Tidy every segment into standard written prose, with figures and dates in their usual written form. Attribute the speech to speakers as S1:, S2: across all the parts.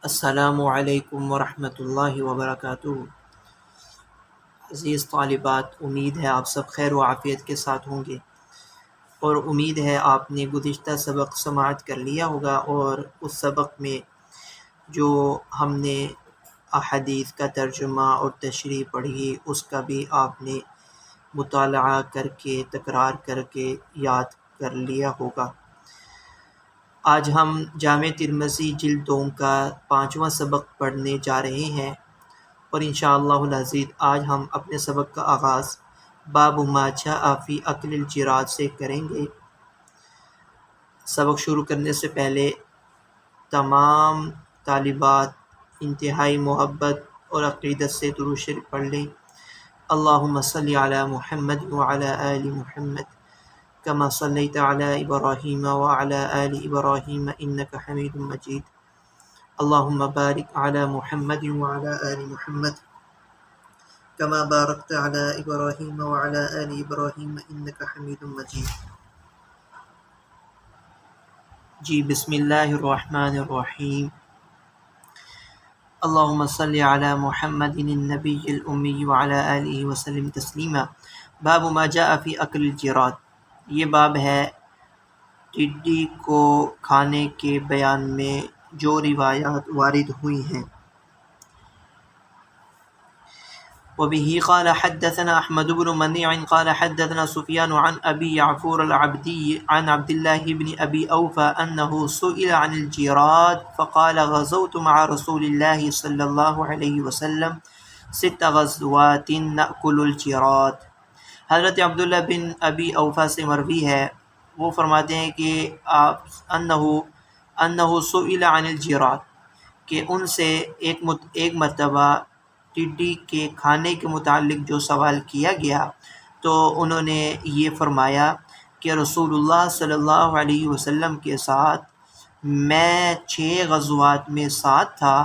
S1: السلام علیکم ورحمۃ اللہ وبرکاتہ۔ عزیز طالبات، امید ہے آپ سب خیر و عافیت کے ساتھ ہوں گے، اور امید ہے آپ نے گزشتہ سبق سماعت کر لیا ہوگا، اور اس سبق میں جو ہم نے احادیث کا ترجمہ اور تشریح پڑھی اس کا بھی آپ نے مطالعہ کر کے تکرار کر کے یاد کر لیا ہوگا۔ آج ہم جامع ترمذی جلد 2 کا 5واں سبق پڑھنے جا رہے ہیں، اور انشاءاللہ العزیز آج ہم اپنے سبق کا آغاز باب ما جاء فی اکل الجراد سے کریں گے۔ سبق شروع کرنے سے پہلے تمام طالبات انتہائی محبت اور عقیدت سے درود شریف پڑھ لیں۔ اللہم صلی علی محمد وعلی آل محمد کما صلیت علی ابراہیم وعلی آل ابراہیم انک حمید مجید۔ اللہم بارک علی محمد وعلی آل محمد کما بارکت علی ابراہیم وعلی آل ابراہیم انک حمید مجید۔ جی، بسم اللہ الرحمن الرحیم۔ اللہم صلی علی محمد النبی الامی وعلی آلہ وسلم تسلیما۔ باب ما جاء فی اکل الجراد، یہ باب ہے ٹڈی کو کھانے کے بیان میں جو روایات وارد ہوئی ہیں۔ وبه قال حدثنا احمد بن منيع قال حدثنا سفيان عن ابي يعفور العبدي عن عبد الله بن ابي اوفى انه سئل عن الجراد فقال غزوت مع رسول الله صلى الله عليه وسلم 6 غزوات نأكل الجراد۔ حضرت عبداللہ بن ابی اوفا سے مروی ہے، وہ فرماتے ہیں کہ انه سئل عن الجراد، کہ ان سے ایک مرتبہ ٹڈی کے کھانے کے متعلق جو سوال کیا گیا تو انہوں نے یہ فرمایا کہ رسول اللہ صلی اللہ علیہ وسلم کے ساتھ میں 6 غزوات میں ساتھ تھا۔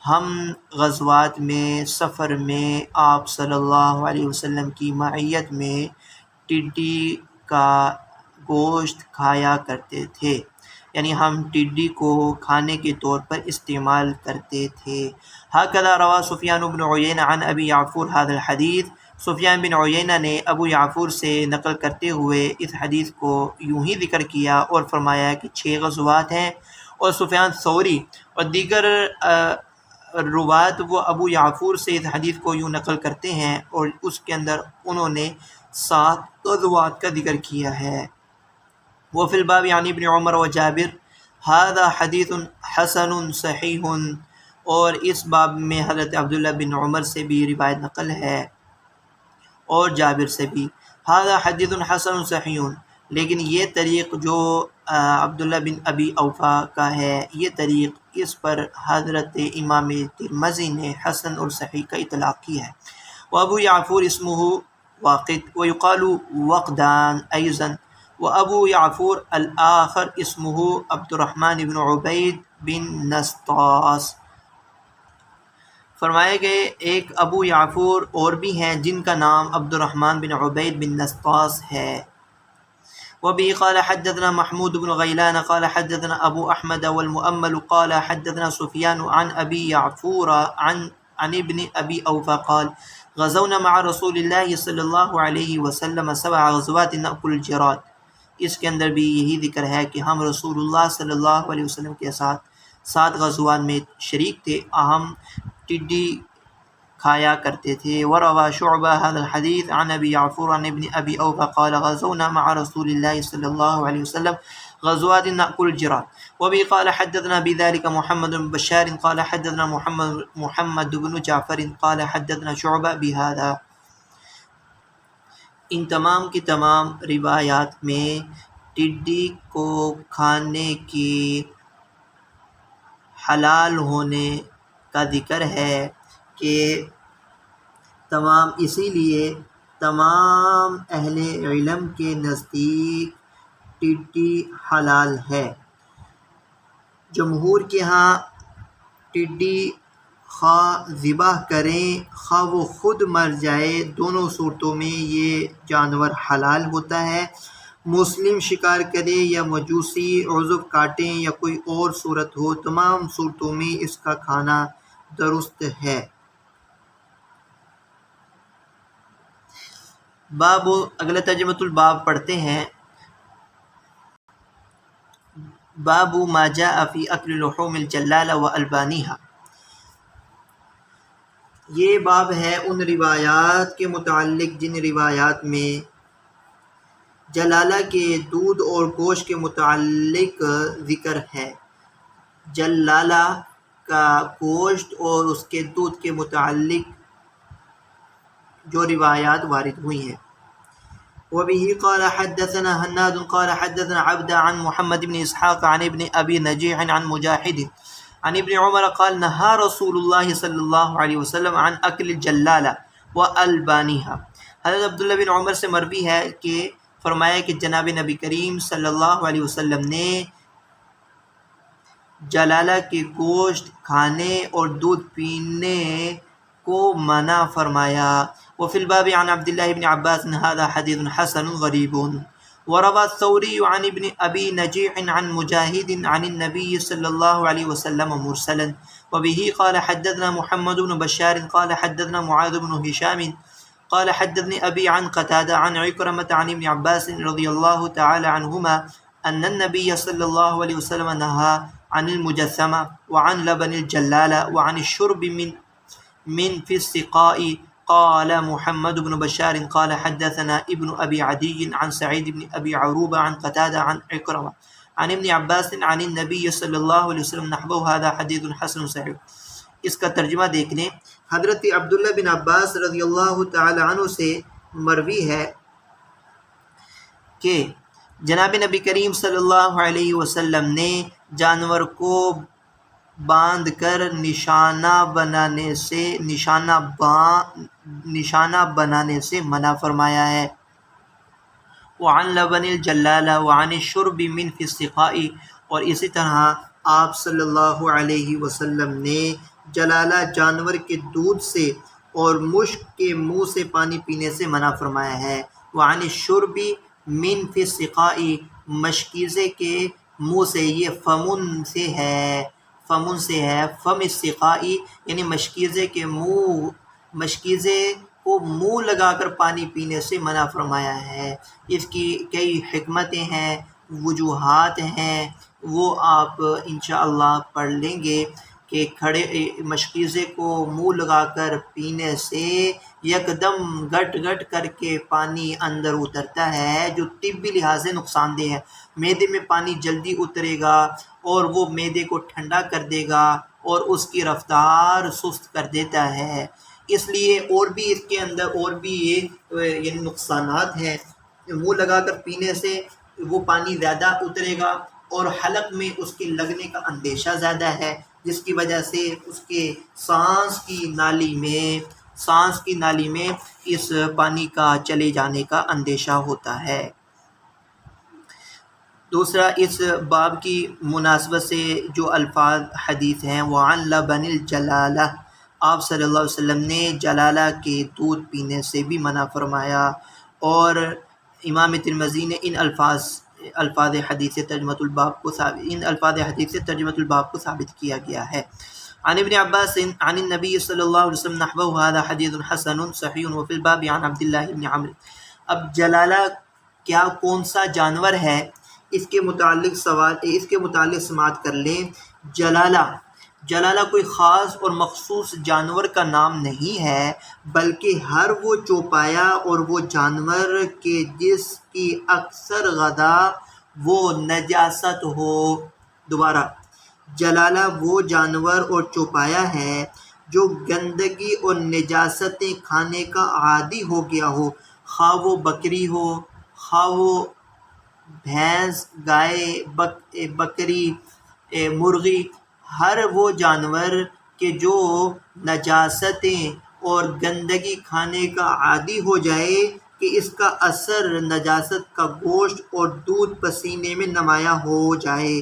S1: ہم غزوات میں سفر میں آپ صلی اللہ علیہ وسلم کی معیت میں ٹڈی کا گوشت کھایا کرتے تھے، یعنی ہم ٹڈی کو کھانے کے طور پر استعمال کرتے تھے۔ ہکذا روا سفیان بن عیینہ عن ابی یعفور هذا الحدیث، سفیان بن عیینہ نے ابو یعفور سے نقل کرتے ہوئے اس حدیث کو یوں ہی ذکر کیا اور فرمایا کہ 6 غزوات ہیں، اور سفیان ثوری اور دیگر روات وہ ابو یعفور سے اس حدیث کو یوں نقل کرتے ہیں، اور اس کے اندر انہوں نے 7 غزوات کا ذکر کیا ہے۔ وفی الباب عن ابن عمر و جابر هذا حدیث حسن صحیح، اور اس باب میں حضرت عبداللہ بن عمر سے بھی روایت نقل ہے اور جابر سے بھی۔ هذا حدیث حسن صحیح، لیکن یہ طریق جو عبداللہ بن ابی اوفا کا ہے، یہ طریق اس پر حضرت امام ترمذی نے حسن اور صحیح کا اطلاق کی ہے۔ وابو یعفور اسمہ واقد ویقال وقدان ایضا، وابو یعفور الآخر اسمہ عبد الرحمن بن عبید بن نسطاس۔ فرمائے گئے ایک ابو یعفور اور بھی ہیں جن کا نام عبد الرحمن بن عبید بن نسطاس ہے۔ وبه قال حدثنا محمود بن غیلان قال حدثنا ابو احمد والمؤمل قال حدثنا سفیان عن ابی یعفور عن ابن ابی اوفا قال غزونا مع رسول اللہ صلی اللہ علیہ وسلم 7 غزوات نأكل الجراد۔ اس کے اندر بھی یہی ذکر ہے کہ ہم رسول اللہ صلی اللہ علیہ وسلم کے ساتھ 7 غزوات میں شریک تھے، ہم ٹڈی کھایا کرتے تھے۔ وروى شعبہ هذا الحديث عن ابي يعفور عن ابن ابي اوفى قال غزونا مع رسول الله صلى الله عليه وسلم غزوات نأكل الجراد۔ وبه قال حدثنا بذلك محمد بن بشار قال حدثنا محمد بن جعفر قال حدثنا شعبہ بهذا۔ ان تمام کی تمام روایات میں ٹڈی کو کھانے کی حلال ہونے کا ذکر ہے، کہ اسی لیے تمام اہل علم کے نزدیک ٹڈی حلال ہے۔ جمہور کے ہاں ٹڈی خواہ ذبح کریں خواہ وہ خود مر جائے، دونوں صورتوں میں یہ جانور حلال ہوتا ہے۔ مسلم شکار کرے یا مجوسی عضو کاٹیں یا کوئی اور صورت ہو، تمام صورتوں میں اس کا کھانا درست ہے۔ باب، اگلا ترجمۃ الباب پڑھتے ہیں۔ باب ما جاء فی اکل لحوم الجلالہ و البانیہا، یہ باب ہے ان روایات کے متعلق جن روایات میں جلالہ کے دودھ اور گوشت کے متعلق ذکر ہے۔ جلالہ کا گوشت اور اس کے دودھ کے متعلق جو روایات وارد ہوئی ہیں۔ وبه قال حدثنا هناد قال حدثنا عبد عن محمد بن اسحاق عن ابن ابي نجيح عن مجاهد عن ابن عمر قال نهى رسول الله صلی اللہ علیہ وسلم عن اکل الجلالہ والبانیها۔ حضرت عبداللہ بن عمر سے مروی ہے کہ فرمایا کہ جناب نبی کریم صلی اللہ علیہ وسلم نے جلالہ کے گوشت کھانے اور دودھ پینے کو منع فرمایا۔ وفي الباب عن عبد الله بن عباس هذا حديث حسن غريب۔ وروى الثوري عن ابن أبي نجيح عن مجاهد عن النبي صلى الله عليه وسلم مرسلا۔ وبه قال حدثنا محمد بن بشار قال حدثنا معاذ بن هشام قال حدثني أبي عن قتادة عن عكرمة عن ابن عباس رضي الله تعالى عنهما أن النبي صلى الله عليه وسلم نهى عن المجسمة وعن لبن الجلالة وعن الشرب من في السقاء۔ قال محمد بن بشار قال حدثنا ابن ابي عدي عن سعيد بن ابي عروبة عن قتادة عن عكرمة عن ابن عباس عن النبي صلی اللہ علیہ وسلم نحوه هذا حديث حسن صحیح۔ اس کا ترجمہ دیکھ لیں۔ حضرت عبداللہ بن عباس رضی اللہ تعالی عنہ سے مروی ہے کہ جناب نبی کریم صلی اللہ علیہ وسلم نے جانور کو باندھ کر نشانہ بنانے سے منع فرمایا ہے۔ وعن لبن الجلالہ وعن الشرب من فی السقاء، اور اسی طرح آپ صلی اللہ علیہ وسلم نے جلالہ جانور کے دودھ سے اور مشک کے منہ سے پانی پینے سے منع فرمایا ہے۔ وعن الشرب من فی السقاء، مشکیزے کے منہ سے، یہ فمن سے ہے، فم السقاء یعنی مشکیزے کو منہ لگا کر پانی پینے سے منع فرمایا ہے۔ اس کی کئی حکمتیں ہیں، وجوہات ہیں، وہ آپ انشاءاللہ پڑھ لیں گے کہ کھڑے مشکیزے کو منہ لگا کر پینے سے یکدم گٹ گٹ کر کے پانی اندر اترتا ہے، جو طبی لحاظ سے نقصان دہ ہے۔ معدے میں پانی جلدی اترے گا اور وہ معدے کو ٹھنڈا کر دے گا اور اس کی رفتار سست کر دیتا ہے۔ اس لیے اور بھی اس کے اندر اور بھی یعنی نقصانات ہیں۔ منہ لگا کر پینے سے وہ پانی زیادہ اترے گا اور حلق میں اس کے لگنے کا اندیشہ زیادہ ہے، جس کی وجہ سے اس کے سانس کی نالی میں اس پانی کا چلے جانے کا اندیشہ ہوتا ہے۔ دوسرا، اس باب کی مناسبت سے جو الفاظ حدیث ہیں، وعن لبن الجلالہ، آپ صلی اللہ علیہ وسلم نے جلالہ کے دودھ پینے سے بھی منع فرمایا، اور امام ترمذی نے ان الفاظ حدیث سے ترجمۃ الباب کو ثابت کیا گیا ہے۔ عن ابن عباس عن النبی صلی اللہ علیہ وسلم نحوه هذا حدیث حسن صحیح وفی الباب عن عبداللہ بن عمرو۔ اب جلالہ کیا کون سا جانور ہے، اس کے متعلق سماعت کر لیں۔ جلالہ کوئی خاص اور مخصوص جانور کا نام نہیں ہے، بلکہ ہر وہ چوپایا اور وہ جانور کے جس کی اکثر غذا وہ نجاست ہو۔ دوبارہ، جلالہ وہ جانور اور چوپایا ہے جو گندگی اور نجاستیں کھانے کا عادی ہو گیا ہو، خواہ وہ بکری ہو، خواہ وہ بھینس، گائے، بکری، مرغی، ہر وہ جانور کہ جو نجاستیں اور گندگی کھانے کا عادی ہو جائے کہ اس کا اثر نجاست کا گوشت اور دودھ پسینے میں نمایاں ہو جائے،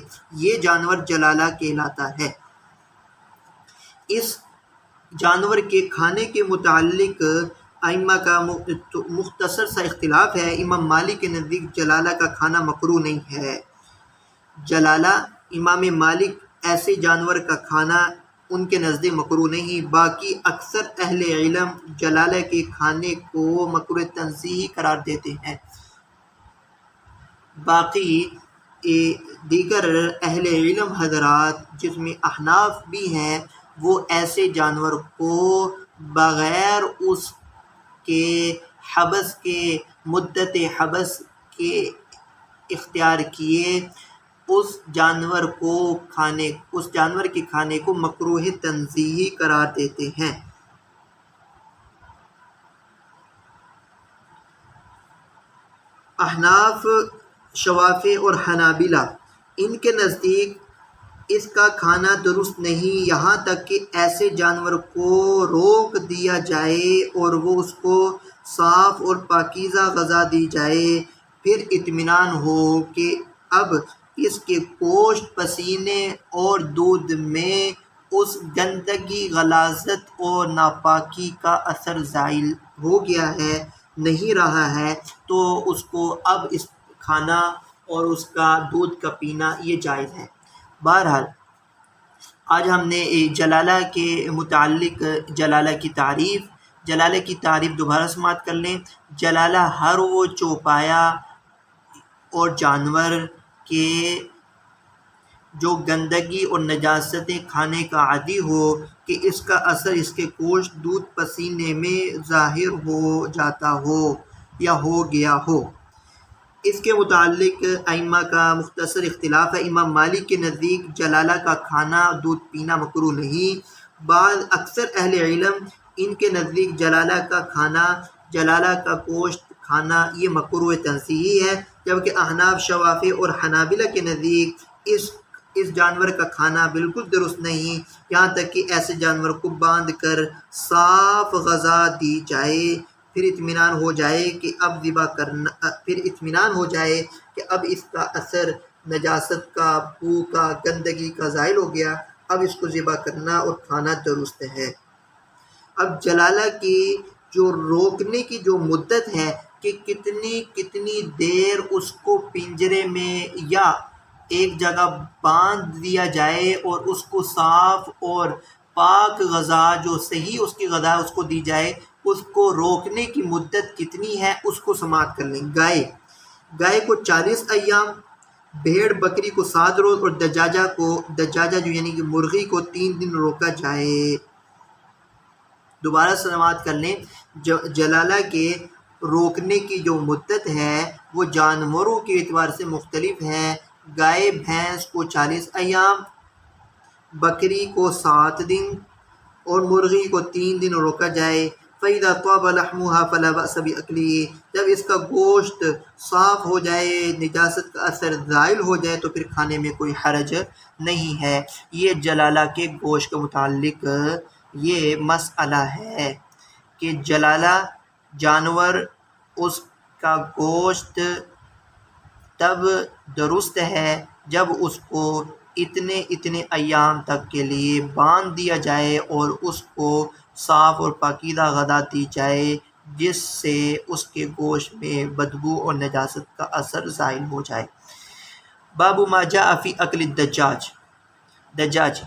S1: یہ جانور جلالہ کہلاتا ہے۔ اس جانور کے کھانے کے متعلق ائمہ کا مختصر سا اختلاف ہے۔ امام مالک کے نزدیک جلالہ کا کھانا مکروہ نہیں ہے۔ جلالہ امام مالک ایسے جانور کا کھانا ان کے نزدیک مکروہ نہیں، باقی اکثر اہل علم جلالہ کے کھانے کو مکروہ تنزیہی قرار دیتے ہیں۔ باقی دیگر اہل علم حضرات جس میں احناف بھی ہیں، وہ ایسے جانور کو بغیر اس کے حبس کے مدت حبس کے اختیار کیے اس جانور کے کھانے کو مکروہ تنزیہی قرار دیتے ہیں۔ احناف، شوافی اور حنابلہ ان کے نزدیک اس کا کھانا درست نہیں، یہاں تک کہ ایسے جانور کو روک دیا جائے اور وہ اس کو صاف اور پاکیزہ غذا دی جائے، پھر اطمینان ہو کہ اب اس کے گوشت، پسینے اور دودھ میں اس گندگی، غلاظت اور ناپاکی کا اثر زائل ہو گیا ہے، نہیں رہا ہے، تو اس کو اب اس کھانا اور اس کا دودھ کا پینا یہ جائز ہے۔ بہرحال آج ہم نے جلالہ کے متعلق جلالہ کی تعریف دوبارہ سماعت کر لیں۔ جلالہ ہر وہ چوپایا اور جانور کے جو گندگی اور نجاستیں کھانے کا عادی ہو کہ اس کا اثر اس کے گوشت، دودھ، پسینے میں ظاہر ہو جاتا ہو یا ہو گیا ہو۔ اس کے متعلق ائمہ کا مختصر اختلاف ہے۔ امام مالک کے نزدیک جلالہ کا کھانا، دودھ پینا مکروہ نہیں، اکثر اہل علم ان کے نزدیک جلالہ کا کھانا، جلالہ کا گوشت کھانا یہ مکروہ تنزیہی ہے، جبکہ احناف، شوافی اور حنابلہ کے نزدیک اس جانور کا کھانا بالکل درست نہیں، یہاں تک کہ ایسے جانور کو باندھ کر صاف غذا دی جائے، پھر اطمینان ہو جائے کہ اب اس کا اثر نجاست کا، بو کا، گندگی کا زائل ہو گیا، اب اس کو ذبح کرنا اور کھانا درست ہے۔ اب جلالہ کی جو روکنے کی جو مدت ہے کہ کتنی دیر اس کو پنجرے میں یا ایک جگہ باندھ دیا جائے اور اس کو صاف اور پاک غذا جو صحیح اس کی غذا اس کو دی جائے، اس کو روکنے کی مدت کتنی ہے اس کو سماعت کر لیں۔ گائے کو 40 ایام، بھیڑ بکری کو 7 روز اور دجاجہ جو یعنی کہ مرغی کو 3 دن روکا جائے۔ دوبارہ سماعت کر لیں۔ جلالہ کے روکنے کی جو مدت ہے وہ جانوروں کے اعتبار سے مختلف ہے۔ گائے بھینس کو 40 ایام، بکری کو 7 دن اور مرغی کو 3 دن روکا جائے۔ فَإِذَا طَابَ لَحْمُهَا فَلَا بَأْسَ بِأَكْلِهِ، جب اس کا گوشت صاف ہو جائے، نجاست کا اثر زائل ہو جائے تو پھر کھانے میں کوئی حرج نہیں ہے۔ یہ جلالہ کے گوشت کے متعلق یہ مسئلہ ہے کہ جلالہ جانور اس کا گوشت تب درست ہے جب اس کو اتنے ایام تک کے لیے باندھ دیا جائے اور اس کو صاف اور پاکیزہ غذا دی جائے جس سے اس کے گوشت میں بدبو اور نجاست کا اثر زائل ہو جائے۔ باب ما جاء فی اکل دجاج،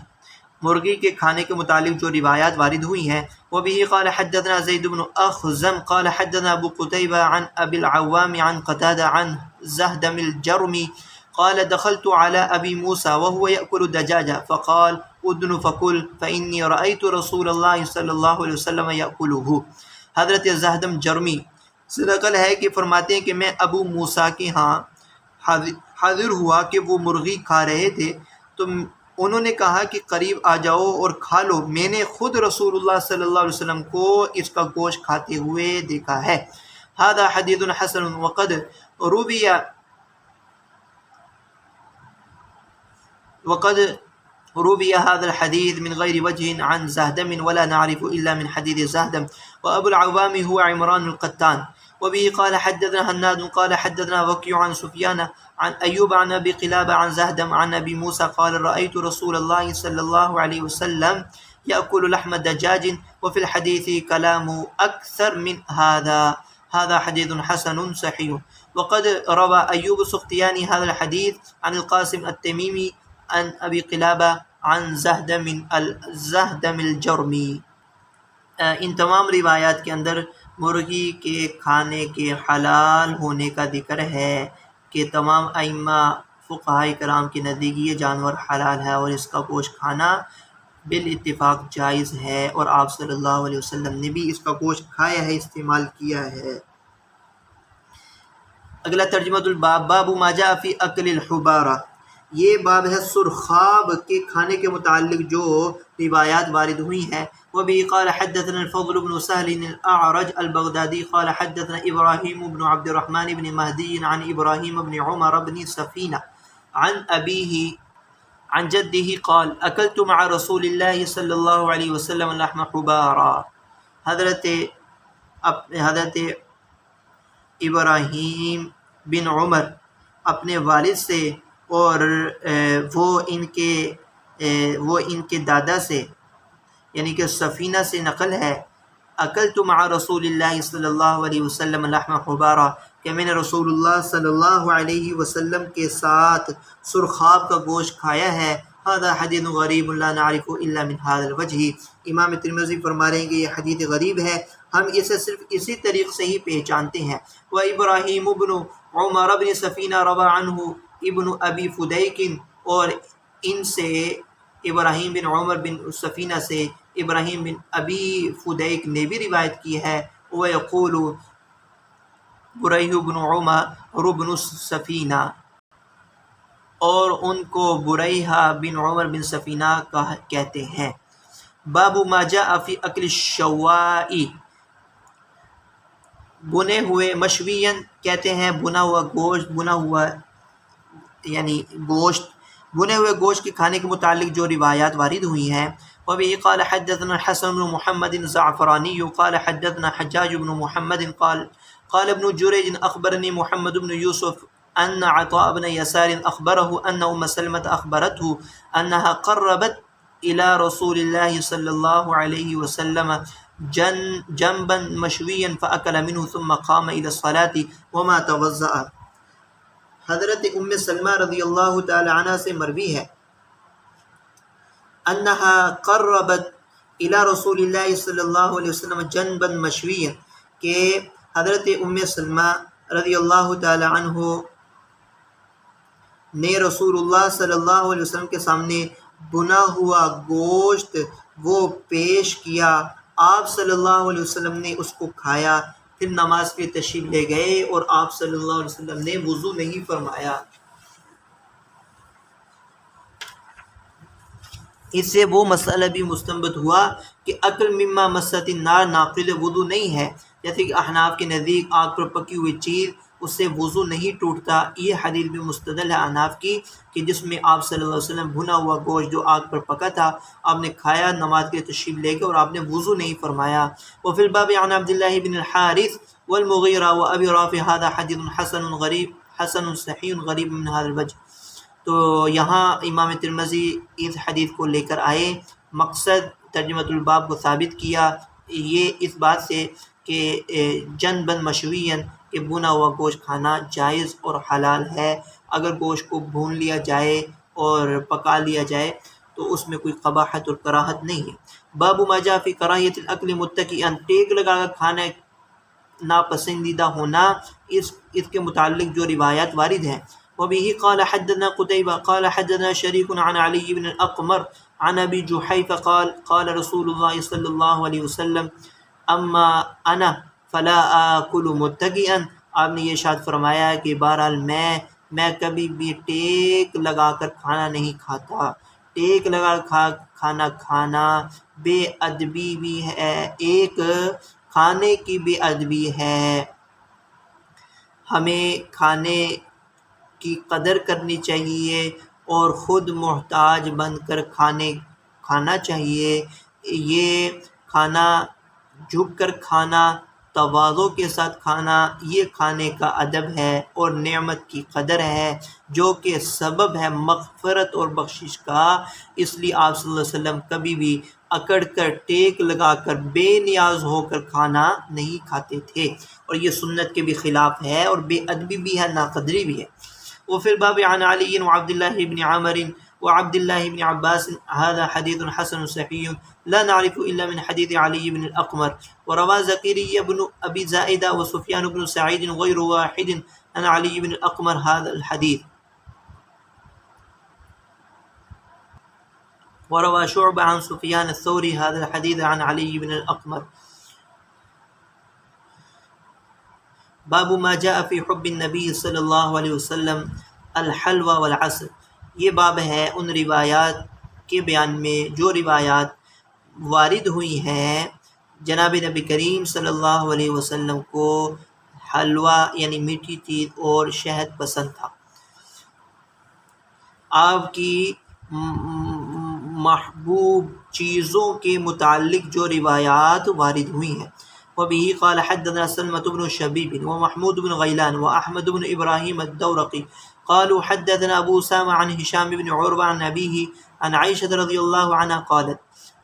S1: مرغی کے کھانے کے متعلق جو روایات وارد ہوئی ہیں، وبه قال حدثنا زید بن اخزم قال حدثنا ابو قتيبة عن ابي العوام عن قتادة عن زهدم الجرمي قال دخلت على ابي موسى وهو يأكل دجاجة فقال ادن فكل فإني رأيت رسول الله صلی اللہ علیہ وسلم يأكله۔ حضرت زہدم جرمی سے نقل ہے کہ فرماتے ہیں کہ میں ابو موسیٰ کے ہاں حاضر ہوا کہ وہ مرغی کھا رہے تھے، تو انہوں نے کہا کہ قریب آ جاؤ اور کھا لو، میں نے خود رسول اللہ صلی اللہ علیہ وسلم کو اس کا گوشت کھاتے ہوئے دیکھا ہے۔ هذا حدیث حسن وقد روی هذا الحديث من غير وجه عن زهدم ولا نعرف إلا من حديث زهدم وأبو العوام هو عمران القتان وبه قال حدثنا هناد قال حدثنا وكيع عن سفيان عن أيوب عن أبي قلابة عن زهدم عن أبي موسى قال رأيت رسول الله صلى الله عليه وسلم يأكل لحم دجاج وفي الحديث كلام أكثر من هذا حديث حسن صحيح. وقد روى أيوب السختياني هذا الحديث عن القاسم التميمي عن أبي قلابة عن زهدم الجرمي. ان تمام روایات کے اندر مرغی کے کھانے کے حلال ہونے کا ذکر ہے کہ تمام ائمہ فقہاء کرام کے نزدیک یہ جانور حلال ہے اور اس کا گوشت کھانا بالاتفاق جائز ہے، اور آپ صلی اللہ علیہ وسلم نے بھی اس کا گوشت کھایا ہے، استعمال کیا ہے۔ اگلا ترجمہ الباب، باب ما جاء فی اکل الحبارہ، یہ باب ہے سرخاب کے کھانے کے متعلق جو روایات وارد ہوئی ہیں۔ وبه قال حدثنا الفضل بن سهل الأعرج البغدادي قال حدثنا إبراهيم بن عبد الرحمن بن مهدي عن إبراهيم بن عمر بن سفينة عن أبيه عن جده قال أكلت مع رسول الله صلى الله عليه وسلم لحم حبارا۔ حضرت ابراہیم بن عمر اپنے والد سے اور وہ ان کے دادا سے یعنی کہ سفینہ سے نقل ہے، اکلت مع رسول اللہ صلی اللہ علیہ وسلم لحم حبارہ، کہ میں نے رسول اللہ صلی اللہ علیہ وسلم کے ساتھ سرخاب کا گوشت کھایا ہے۔ هذا حدیث غریب لا نعرف الا من هذا الوجہ، امام ترمذی فرما رہے ہیں کہ یہ حدیث غریب ہے، ہم اسے صرف اسی طریق سے ہی پہچانتے ہیں۔ وابراہیم بن عمر بن سفینہ روى عنہ ابن ابی فدیک، اور ان سے ابراہیم بن عمر بن سفینہ سے ابراہیم بن ابی فدیک نے بھی روایت کی ہے۔ ویقول بریہ بن عمر بن سفینہ، اور ان کو بریہ بن عمر بن سفینہ کہتے ہیں۔ باب ما جاء فی اکل الشوائی، بنے ہوئے، مشوین کہتے ہیں بنا ہوا گوشت، بنا ہوا یعنی گوشت، بنے ہوئے گوشت کے کھانے کے متعلق جو روایات وارد ہوئی ہیں۔ وبه قال حدثنا الحسن بن محمد الزعفراني قال حدثنا حجاج بن محمد قال ابن جريج أخبرني محمد بن يوسف أن عطاء بن يسار أخبره أن أم سلمة أخبرته أنها قربت إلى رسول الله صلى الله عليه وسلم جنبا مشويا فأكل منه ثم قام إلى الصلاة وما توضأ۔ حضرت ام سلمہ رضی اللہ تعالی عنہ سے مروی ہے انہا قربت الی رسول اللہ صلی اللہ علیہ وسلم جنبا مشویا، کہ حضرت ام سلمہ رضی اللہ تعالی عنہ نے رسول اللہ صلی اللہ علیہ وسلم کے سامنے بنا ہوا گوشت وہ پیش کیا، آپ صلی اللہ علیہ وسلم نے اس کو کھایا، پھر نماز کے تشریف لے گئے اور آپ صلی اللہ علیہ وسلم نے وضو نہیں فرمایا۔ اس سے وہ مسئلہ بھی مستنبط ہوا کہ اکل مما مست النار ناقض وضو نہیں ہے، جیسے کہ احناف کے نزدیک آگ پر پکی ہوئی چیز اس سے وضو نہیں ٹوٹتا۔ یہ حدیث بھی مستدل ہے احناف کی کہ جس میں آپ صلی اللہ علیہ وسلم بھنا ہوا گوشت جو آگ پر پکا تھا آپ نے کھایا، نماز کے تشریف لے کے اور آپ نے وضو نہیں فرمایا۔ وفی الباب عن عبد اللہ بن الحارث والمغیرہ وابی رافع هذا حدیث حسن غریب حسن صحیح غریب من هذا الوجہ۔ تو یہاں امام ترمذی اس حدیث کو لے کر آئے، مقصد ترجمۃ الباب کو ثابت کیا یہ اس بات سے کہ جنبن مشوین کہ بنا ہوا گوشت کھانا جائز اور حلال ہے۔ اگر گوشت کو بھون لیا جائے اور پکا لیا جائے تو اس میں کوئی قباحت اور کراہت نہیں ہے۔ باب ما جاء فی کراہیت الاکل متکئا، ٹیک لگا کر کھانا ناپسندیدہ ہونا، اس کے متعلق جو روایات وارد ہیں۔ وبه قال حدثنا قتيبة قال حدثنا شريك عن علي بن الأقمر عن أبي جحيفة قال قال رسول الله صلى الله عليه وسلم أما أنا فلا آكل متكئا، آپ نے یہ ارشاد فرمایا کہ بہرحال میں کبھی بھی ٹیک لگا کر کھانا نہیں کھاتا۔ ٹیک لگا کر کھانا بے ادبی بھی ہے، ایک کھانے کی بے ادبی ہے۔ ہمیں کھانے کی قدر کرنی چاہیے اور خود محتاج بن کر کھانا چاہیے۔ یہ کھانا جھک کر کھانا تواضع کے ساتھ کھانا یہ کھانے کا ادب ہے اور نعمت کی قدر ہے جو کہ سبب ہے مغفرت اور بخشش کا۔ اس لیے آپ صلی اللہ علیہ وسلم کبھی بھی اکڑ کر ٹیک لگا کر بے نیاز ہو کر کھانا نہیں کھاتے تھے، اور یہ سنت کے بھی خلاف ہے اور بے ادبی بھی ہے، ناقدری بھی ہے۔ وفي الباب عن علي وعبد الله بن عمرو وعبد الله بن عباس هذا حديث حسن صحيح لا نعرف إلا من حديث علي بن الأقمر، وروى زكريا بن أبي زائدة وسفيان بن سعيد غير واحد عن علي بن الأقمر هذا الحديث، وروى شعبة عن سفيان الثوري هذا الحديث عن علي بن الأقمر۔ باب ما جاء فی حب النبی صلی اللہ علیہ وسلم الحلوى والعسل، یہ باب ہے ان روایات کے بیان میں جو روایات وارد ہوئی ہیں جناب نبی کریم صلی اللہ علیہ وسلم کو حلوہ یعنی میٹھی چیز اور شہد پسند تھا۔ آپ کی محبوب چیزوں کے متعلق جو روایات وارد ہوئی ہیں۔ وبه قال حدثنا سلمة بن شبيب ومحمود بن غيلان وأحمد بن إبراهيم الدورقي قالوا حدثنا أبو أسامة عن هشام بن عروة عن أبيه عن عائشة رضي الله عنها قالت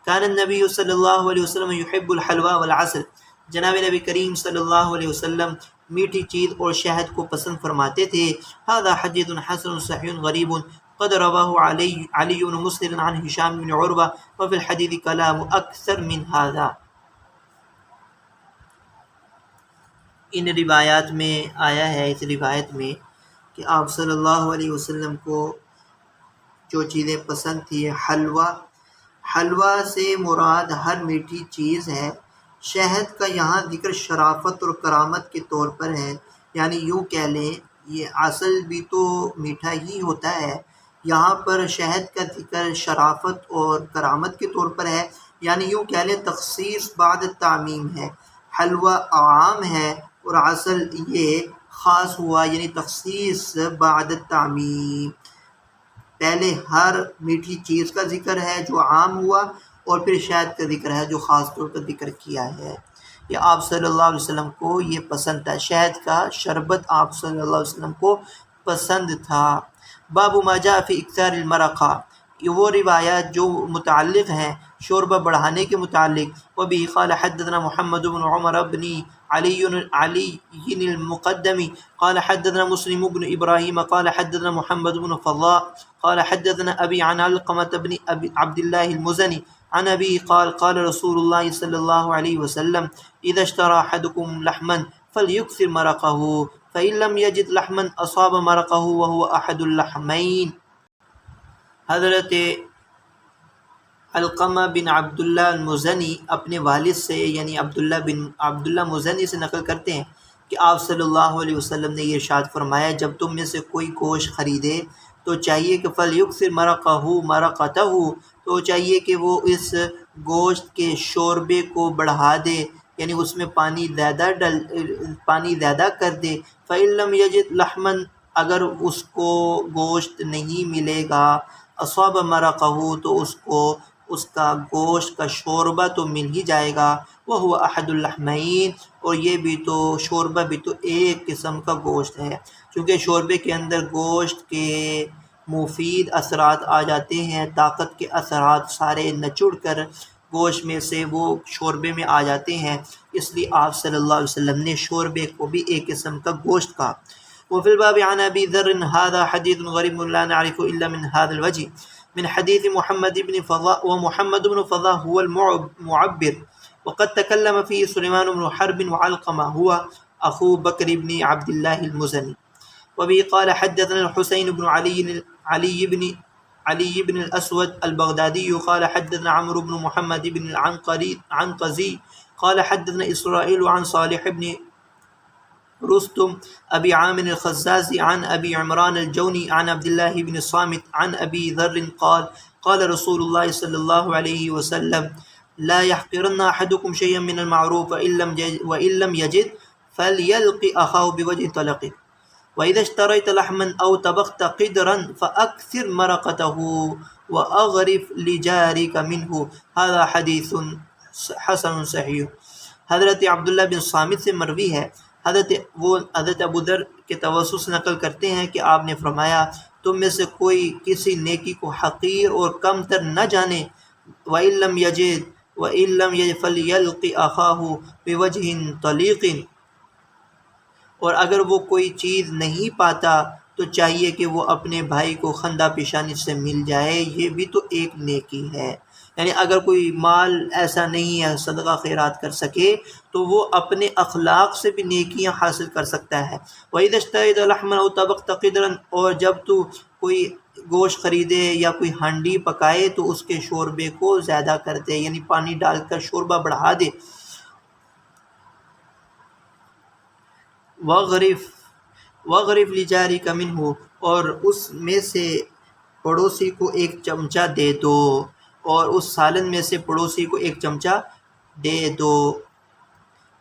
S1: كان النبي صلى الله عليه وسلم يحب الحلوى والعسل، جناب نبی کریم صلی اللہ علیہ وسلم میٹھی چیز اور شہد کو پسند فرماتے تھے۔ هذا حديث حسن صحيح غريب قد رواه علي بن مسلم عن هشام بن عروة وفي الحديث كلام أكثر من هذا۔ ان روایات میں آیا ہے، اس روایت میں کہ آپ صلی اللہ علیہ وسلم کو جو چیزیں پسند تھی، حلوہ سے مراد ہر میٹھی چیز ہے۔ شہد کا یہاں ذکر شرافت اور کرامت کے طور پر ہے، یعنی یوں کہہ لیں یہ عسل بھی تو میٹھا ہی ہوتا ہے، یہاں پر شہد کا ذکر شرافت اور کرامت کے طور پر ہے، یعنی یوں کہہ لیں تخصیص بعد تعمیم ہے۔ حلوہ عام ہے اور عسل یہ خاص ہوا، یعنی تخصیص بعد تعمیم۔ پہلے ہر میٹھی چیز کا ذکر ہے جو عام ہوا، اور پھر شہد کا ذکر ہے جو خاص طور پر ذکر کیا ہے۔ یہ آپ صلی اللہ علیہ وسلم کو یہ پسند تھا، شہد کا شربت آپ صلی اللہ علیہ وسلم کو پسند تھا۔ باب ما جاء فی اکثار المرقہ، یہ وہ روایات جو متعلق ہیں شوربہ بڑھانے کے متعلق۔ وبه قال حدثنا محمد بن عمر بن علي المقدمي قال حدثنا مسلم بن إبراهيم قال حدثنا محمد بن فضاء قال حدثنا أبي عن علقمة بن عبد الله المزني عن أبي قال قال رسول الله صلى الله عليه وسلم إذا اشترى أحدكم لحما فليكثر مرقه فإن لم يجد لحما أصاب مرقه وهو أحد اللحمين۔ حضرت علقمہ بن عبداللہ المزنی اپنے والد سے یعنی عبداللہ مزنی سے نقل کرتے ہیں کہ آپ صلی اللہ علیہ وسلم نے یہ ارشاد فرمایا، جب تم میں سے کوئی گوشت خریدے تو چاہیے کہ فَلْيُكْثِرْ مَرَقَتَهُ تو چاہیے کہ وہ اس گوشت کے شوربے کو بڑھا دے، یعنی اس میں پانی زیادہ کر دے۔ فَإِن لَّمْ يَجِدْ لَحْمًا اگر اس کو گوشت نہیں ملے گا، أَصَابَ مَرَقَهُ تو اس کا گوشت کا شوربہ تو مل ہی جائے گا۔ وَهُوَ أَحَدُ اللَّحْمَيْنِ اور یہ بھی تو شوربہ بھی تو ایک قسم کا گوشت ہے، چونکہ شوربے کے اندر گوشت کے مفید اثرات آ جاتے ہیں، طاقت کے اثرات سارے نچڑ کر گوشت میں سے وہ شوربے میں آ جاتے ہیں، اس لیے آپ صلی اللہ علیہ وسلم نے شوربے کو بھی ایک قسم کا گوشت کہا۔ وفي الباب عن أبي ذر هذا حديث غريب لا نعرف إلا من هذا الوجه من حديث محمد بن فضاء، ومحمد بن فضاء هو المعبر، وقد تكلم فيه سليمان بن حرب وعلقمة هو أخو بكر بن عبد الله المزني۔ وبه قال حدثنا الحسين بن علي بن الأسود البغدادي قال حدثنا عمرو بن محمد بن العنقزي قال حدثنا إسرائيل عن صالح بن رستم أبي عامر الخزازي عن أبي عمران الجوني عن عبد الله بن الصامت عن أبي ذر قال قال رسول الله صلى الله عليه وسلم لا يحقرن أحدكم شيئا من المعروف وإن لم يجد فليلق أخاه بوجه طلقه وإذا اشتريت لحما أو طبخت قدرا فأكثر مرقته وأغرف لجارك منه۔ هذا حديث حسن صحيح۔ حضرت عبداللہ بن صامت سے مروی ہے، حضرت ابو ذر کے توسط سے نقل کرتے ہیں کہ آپ نے فرمایا، تم میں سے کوئی کسی نیکی کو حقیر اور کم تر نہ جانے، وَإِن لَّمْ يَجِدْ وَإِن لَّمْ يَجِدْ فَلْيَلْقِ أَخَاهُ بِوَجْهٍ طَلِيقٍ، اور اگر وہ کوئی چیز نہیں پاتا تو چاہیے کہ وہ اپنے بھائی کو خندہ پیشانی سے مل جائے، یہ بھی تو ایک نیکی ہے۔ یعنی اگر کوئی مال ایسا نہیں ہے صدقہ خیرات کر سکے تو وہ اپنے اخلاق سے بھی نیکیاں حاصل کر سکتا ہے۔ وَإِذَا اشْتَرَيْتَ لَحْمًا أَوْ طَبَخْتَ قِدْرًا، اور جب تو کوئی گوشت خریدے یا کوئی ہانڈی پکائے تو اس کے شوربے کو زیادہ کر دے، یعنی پانی ڈال کر شوربہ بڑھا دے۔ وَغْرِفْ لِجَارِكَ مِنْهُ، اور اس میں سے پڑوسی کو ایک چمچہ دے دو، اور اس سالن میں سے پڑوسی کو ایک چمچہ دے دو۔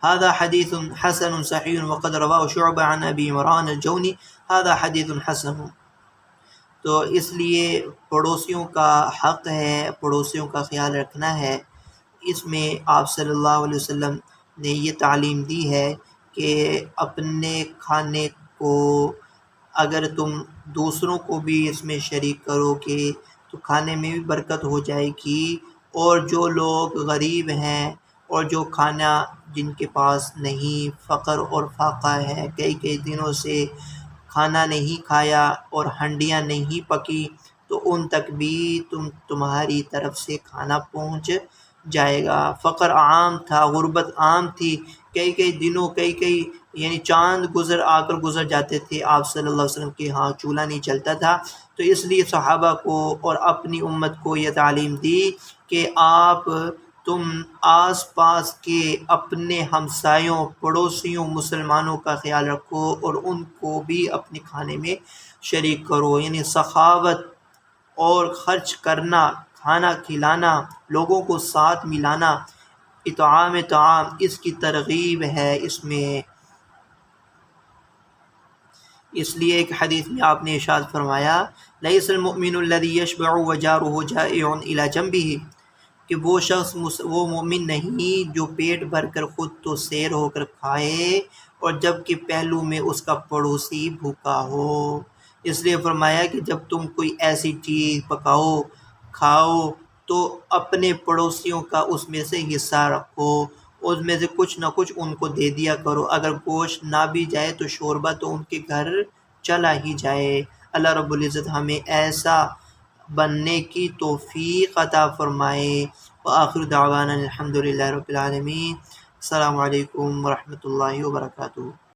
S1: هذا حدیث حسن صحیح وقد رواه شعبہ عن ابی عمران الجونی هذا حدیث حسن۔ تو اس لیے پڑوسیوں کا حق ہے، پڑوسیوں کا خیال رکھنا ہے۔ اس میں آپ صلی اللہ علیہ وسلم نے یہ تعلیم دی ہے کہ اپنے کھانے کو اگر تم دوسروں کو بھی اس میں شریک کرو گے تو کھانے میں بھی برکت ہو جائے گی، اور جو لوگ غریب ہیں اور جو کھانا جن کے پاس نہیں، فقر اور فاقہ ہے، کئی دنوں سے کھانا نہیں کھایا اور ہنڈیاں نہیں پکی، تو ان تک بھی تمہاری طرف سے کھانا پہنچ جائے گا۔ فقر عام تھا، غربت عام تھی، کئی دنوں یعنی چاند گزر جاتے تھے، آپ صلی اللہ علیہ وسلم کے ہاں چولہا نہیں چلتا تھا۔ تو اس لیے صحابہ کو اور اپنی امت کو یہ تعلیم دی کہ تم آس پاس کے اپنے ہمسایوں، پڑوسیوں، مسلمانوں کا خیال رکھو اور ان کو بھی اپنے کھانے میں شریک کرو، یعنی سخاوت اور خرچ کرنا، کھانا کھلانا، لوگوں کو ساتھ ملانا، اطعام طعام، اس کی ترغیب ہے اس میں۔ اس لیے ایک حدیث میں آپ نے ارشاد فرمایا، لیس المؤمن الذی یشبع وجارہ جائع الی جنبہ، کہ وہ شخص وہ مومن نہیں جو پیٹ بھر کر خود تو سیر ہو کر کھائے اور جب کہ پہلو میں اس کا پڑوسی بھوکا ہو۔ اس لیے فرمایا کہ جب تم کوئی ایسی چیز پکاؤ کھاؤ تو اپنے پڑوسیوں کا اس میں سے حصہ رکھو، اس میں سے کچھ نہ کچھ ان کو دے دیا کرو، اگر گوشت نہ بھی جائے تو شوربہ تو ان کے گھر چلا ہی جائے۔ اللہ رب العزت ہمیں ایسا بننے کی توفیق عطا فرمائے۔ وآخر دعوانا الحمدللہ رب العالمین۔ السلام علیکم ورحمۃ اللہ وبرکاتہ۔